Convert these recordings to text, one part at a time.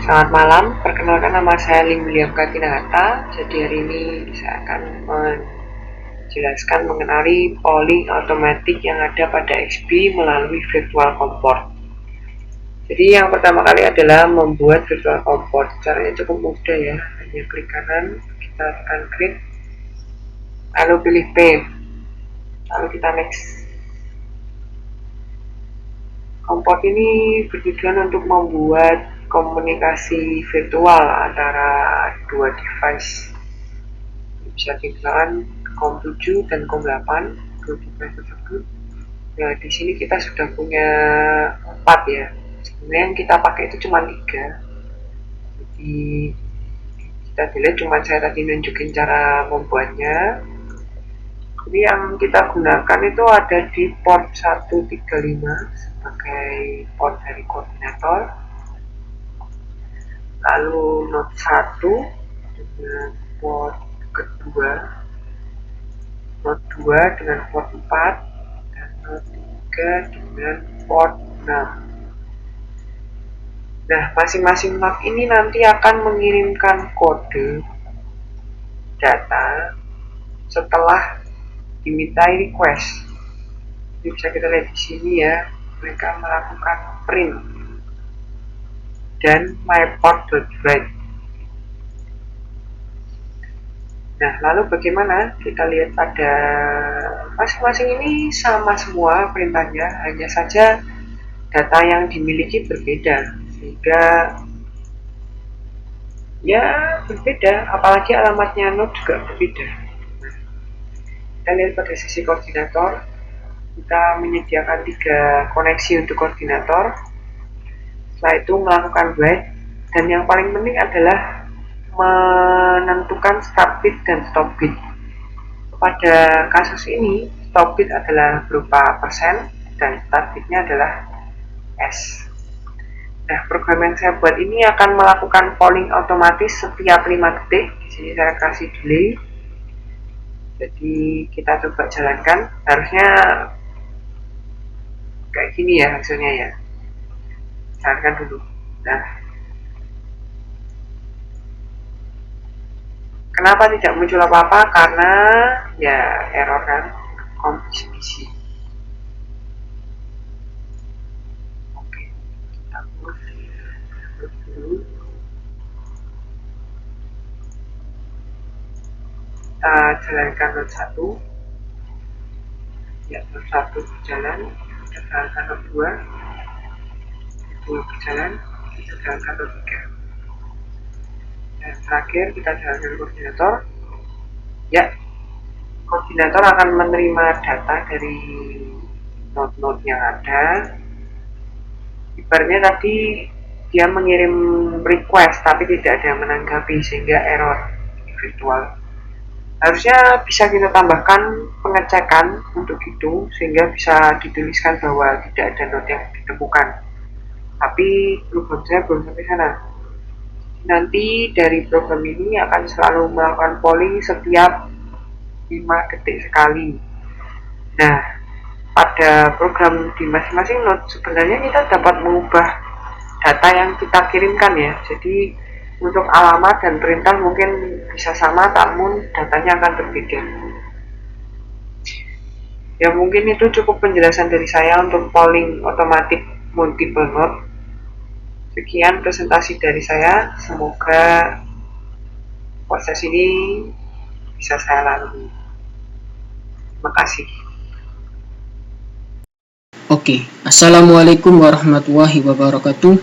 Selamat malam, perkenalkan nama saya Lim William Katinata. Jadi hari ini saya akan menjelaskan mengenai polling otomatis yang ada pada XP melalui virtual comport. Jadi yang pertama kali adalah membuat virtual comport. Caranya cukup mudah ya, hanya klik kanan, kita tekan create, lalu pilih paste, lalu kita next. Comport ini bertujuan untuk membuat komunikasi virtual antara dua device, bisa digunakan COM7 dan COM8, dua device tersebut. Nah, di sini kita sudah punya 4 ya. Sebenarnya yang kita pakai itu cuma 3. Jadi kita delete, cuma saya tadi nunjukin cara membuatnya. Jadi yang kita gunakan itu ada di port 135 sebagai port dari koordinator. Lalu node 1 dengan port kedua, node 2 dengan port 4, dan node 3 dengan port 6. Nah, masing-masing node ini nanti akan mengirimkan kode data setelah dimintai request. Jadi bisa kita lihat di sini ya, mereka melakukan print dan myport.write. Nah, lalu bagaimana? Kita lihat pada masing-masing ini sama semua perintahnya, hanya saja data yang dimiliki berbeda, sehingga ya berbeda, apalagi alamatnya node juga berbeda. Kita lihat pada sisi koordinator, kita menyediakan 3 koneksi untuk koordinator. Setelah itu melakukan write, dan yang paling penting adalah menentukan start bit dan stop bit. Pada kasus ini, stop bit adalah berupa persen dan start bitnya adalah S. Nah, program yang saya buat ini akan melakukan polling otomatis setiap 5 detik. Di sini saya kasih delay. Jadi kita coba jalankan. Harusnya kayak gini ya hasilnya ya. Jalankan dulu. Nah, kenapa tidak muncul apa-apa? Karena ya error kan, kompetisi. Oke, kita close dulu. Kita jalankan node 1. Ya, node 1 berjalan. Kita jalankan node 2. 2 berjalan. Kita jalankan node 3. Dan terakhir kita jalankan koordinator. Ya, koordinator akan menerima data dari node-node yang ada. Ibaratnya tadi dia mengirim request tapi tidak ada yang menanggapi, sehingga error virtual. Harusnya bisa kita tambahkan pengecekan untuk itu, sehingga bisa dituliskan bahwa tidak ada node yang ditemukan. Tapi program saya belum sampai sana. Nanti dari program ini akan selalu melakukan polling setiap 5 detik sekali. Nah, pada program di masing-masing node sebenarnya kita dapat mengubah data yang kita kirimkan ya. Jadi untuk alamat dan perintah mungkin bisa sama, namun datanya akan berbeda. Ya, mungkin itu cukup penjelasan dari saya untuk polling otomatis multiple node. Sekian presentasi dari saya, semoga proses ini bisa saya lalui. Terima kasih. Oke, Assalamualaikum warahmatullahi wabarakatuh.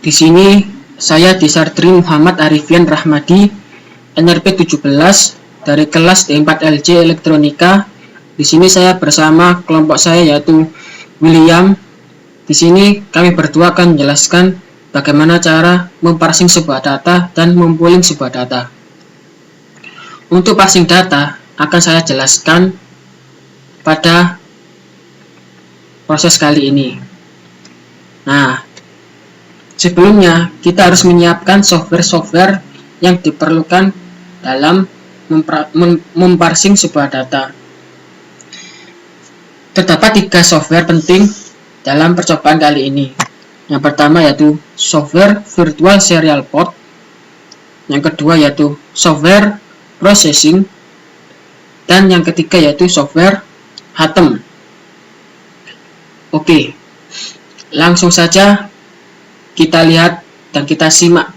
Di sini saya Disartri Muhammad Arifian Rahmadi, NRP 17 dari kelas D4LJ Elektronika. Di sini saya bersama kelompok saya yaitu William. Di sini kami berdua akan menjelaskan bagaimana cara memparsing sebuah data dan mempooling sebuah data. Untuk parsing data akan saya jelaskan pada proses kali ini. Nah, sebelumnya kita harus menyiapkan software-software yang diperlukan dalam memparsing sebuah data. Terdapat 3 software penting dalam percobaan kali ini, Yang pertama yaitu software virtual serial port. Yang kedua yaitu software processing. Dan yang ketiga yaitu software HATEM. Oke, langsung saja kita lihat dan kita simak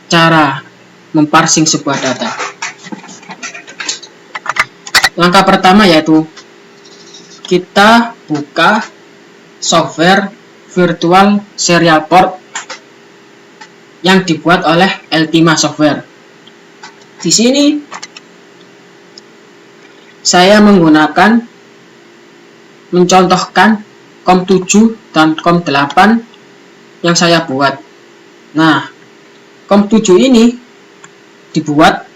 cara memparsing sebuah data. Langkah pertama yaitu kita buka software virtual serial port yang dibuat oleh Eltima Software. Di sini saya mencontohkan COM7 dan COM8 yang saya buat. Nah, COM7 ini dibuat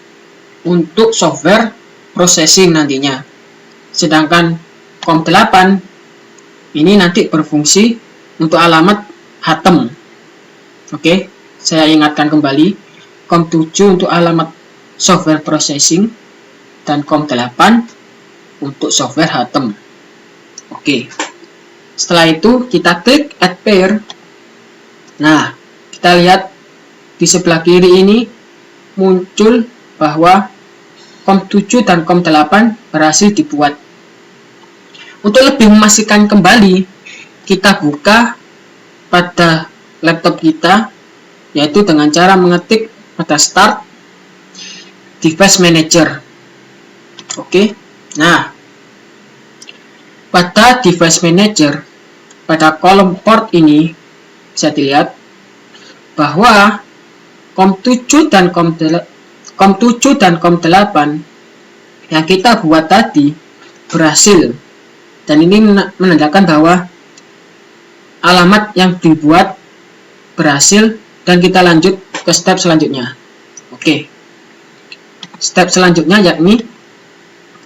untuk software processing nantinya. Sedangkan COM8 ini nanti berfungsi untuk alamat HATEM. Oke, saya ingatkan kembali. COM7 untuk alamat software processing dan COM8 untuk software HATEM. Oke. Setelah itu kita klik add pair. Nah, kita lihat di sebelah kiri ini muncul bahwa COM7 dan COM8 berhasil dibuat. Untuk lebih memastikan kembali, kita buka pada laptop kita, yaitu dengan cara mengetik pada start device manager. Oke. Nah, pada device manager, pada kolom port ini bisa dilihat bahwa COM7 dan COM8 yang kita buat tadi berhasil, dan ini menandakan bahwa alamat yang dibuat berhasil, dan kita lanjut ke step selanjutnya. Oke. Step selanjutnya yakni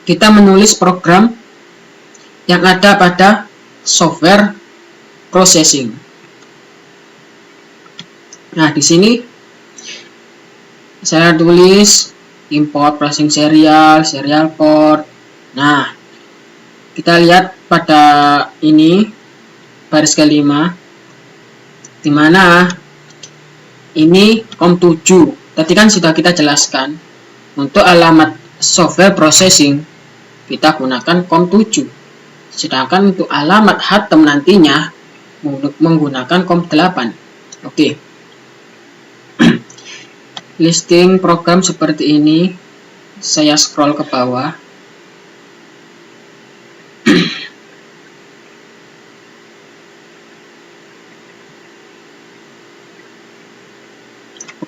kita menulis program yang ada pada software processing. Nah, di sini saya tulis import processing serial port. Nah, kita lihat pada ini baris kelima, di mana ini COM7. Tadi kan sudah kita jelaskan, untuk alamat software processing kita gunakan COM7. Sedangkan untuk alamat HATEM nantinya menggunakan COM8. Oke. Listing program seperti ini. Saya scroll ke bawah.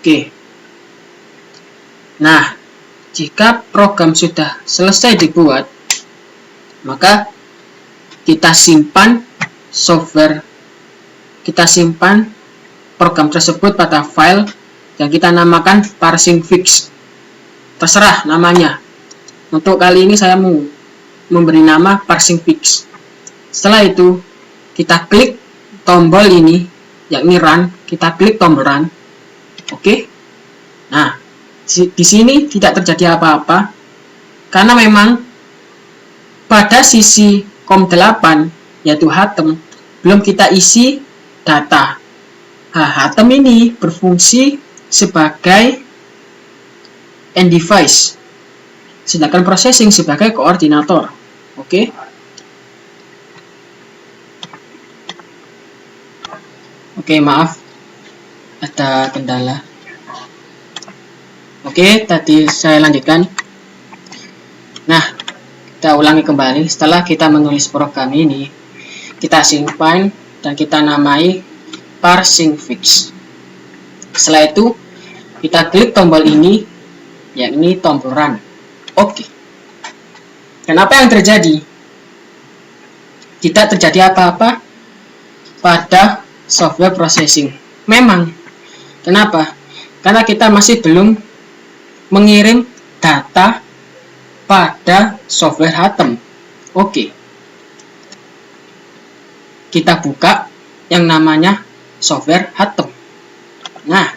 Oke. Nah, jika program sudah selesai dibuat, maka kita simpan program tersebut pada file yang kita namakan parsing fix. Terserah namanya. Untuk kali ini saya mau memberi nama parsing fix. Setelah itu, kita klik tombol ini, yakni run. Kita klik tombol run. Oke. Nah, di sini tidak terjadi apa-apa karena memang pada sisi COM8 yaitu HATEM belum kita isi data. Nah, HATEM ini berfungsi sebagai end device, sedangkan processing sebagai koordinator. Oke. Oke, maaf ada kendala. Oke, tadi saya lanjutkan. Nah, kita ulangi kembali. Setelah kita menulis program ini, kita simpan dan kita namai parsing fix. Setelah itu, kita klik tombol ini, yakni tombol run. Oke. Kenapa yang terjadi? Tidak terjadi apa-apa pada software processing. Memang. Kenapa? Karena kita masih belum mengirim data pada software HATEM. Oke. Kita buka yang namanya software HATEM. Nah,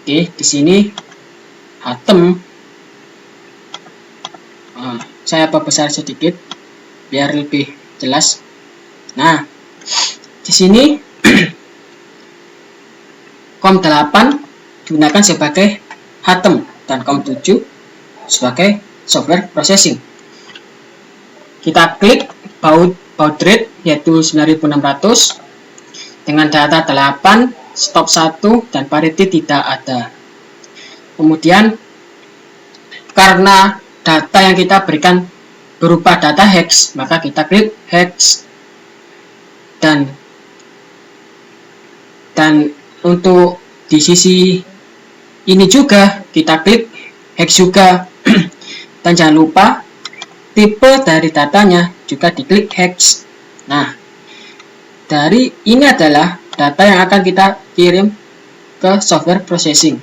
oke, di sini HATEM. Saya perbesar sedikit biar lebih jelas. Nah, di sini COM8 digunakan sebagai HATEM dan COM7 sebagai software processing. Kita klik baud rate yaitu 9600 dengan data 8, stop 1 dan parity tidak ada. Kemudian karena data yang kita berikan berupa data hex, maka kita klik hex dan untuk di sisi ini juga kita klik hex juga. Dan jangan lupa tipe dari datanya juga diklik hex. Nah, dari ini adalah data yang akan kita kirim ke software processing,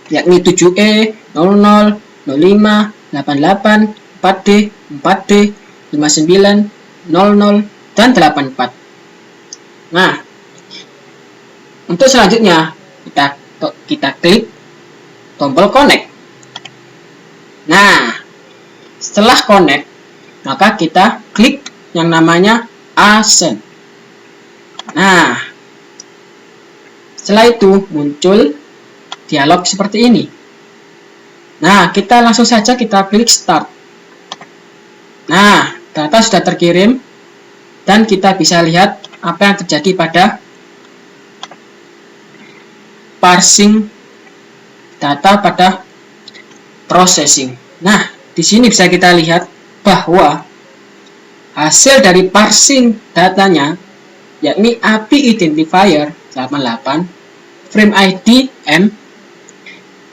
yakni 7E, 00, 05, 88, 4D, 4D, 59, 00, dan 84. Nah, untuk selanjutnya kita klik tombol connect. Nah, setelah connect, maka kita klik yang namanya ascend. Nah, setelah itu muncul dialog seperti ini. Nah, kita langsung saja kita klik start. Nah, data sudah terkirim dan kita bisa lihat apa yang terjadi pada parsing data pada processing. Nah, di sini bisa kita lihat bahwa hasil dari parsing datanya yakni API identifier 88, frame ID M,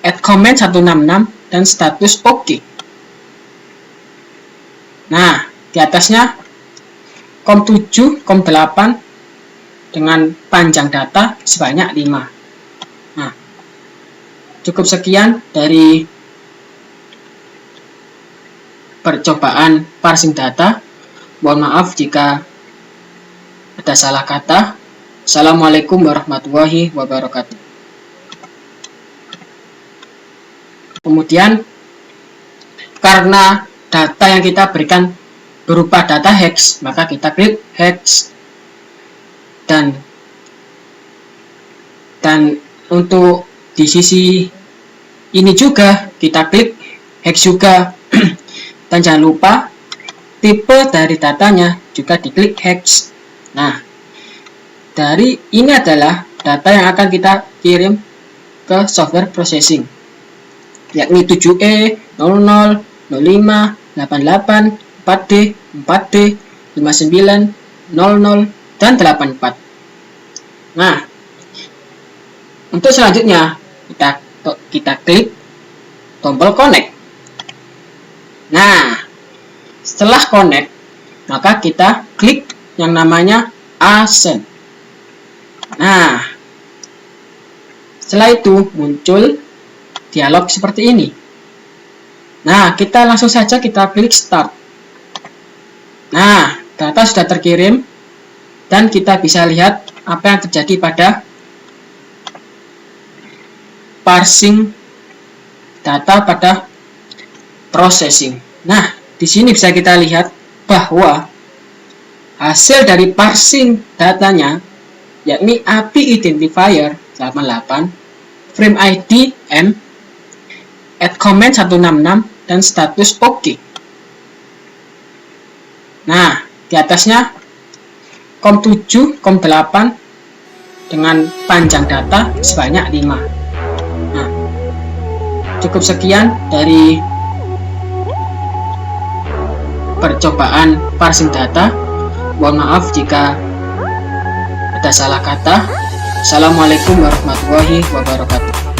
add comment 166 dan status OK. Nah, di atasnya COM7, COM8 dengan panjang data sebanyak 5. Nah, cukup sekian dari percobaan parsing data. Mohon maaf jika ada salah kata. Assalamualaikum warahmatullahi wabarakatuh. Kemudian karena data yang kita berikan berupa data hex, maka kita klik hex dan untuk di sisi ini juga kita klik hex juga. Dan jangan lupa tipe dari datanya juga diklik hex. Nah, dari ini adalah data yang akan kita kirim ke software processing, yakni 7E, 00, 05, 88, 4D, 4D, 59, 00, dan 84. Nah, untuk selanjutnya kita klik tombol connect. Nah, setelah connect, maka kita klik yang namanya ascend. Nah, setelah itu muncul dialog seperti ini. Nah, kita langsung saja kita klik start. Nah, data sudah terkirim dan kita bisa lihat apa yang terjadi pada parsing data pada processing. Nah, di sini bisa kita lihat bahwa hasil dari parsing datanya yakni API identifier 88, frame ID M, add comment 166 dan status OK. Nah, di atasnya COM7, COM8 dengan panjang data sebanyak 5. Nah, cukup sekian dari percobaan parsing data. Mohon maaf jika ada salah kata. Assalamualaikum warahmatullahi wabarakatuh.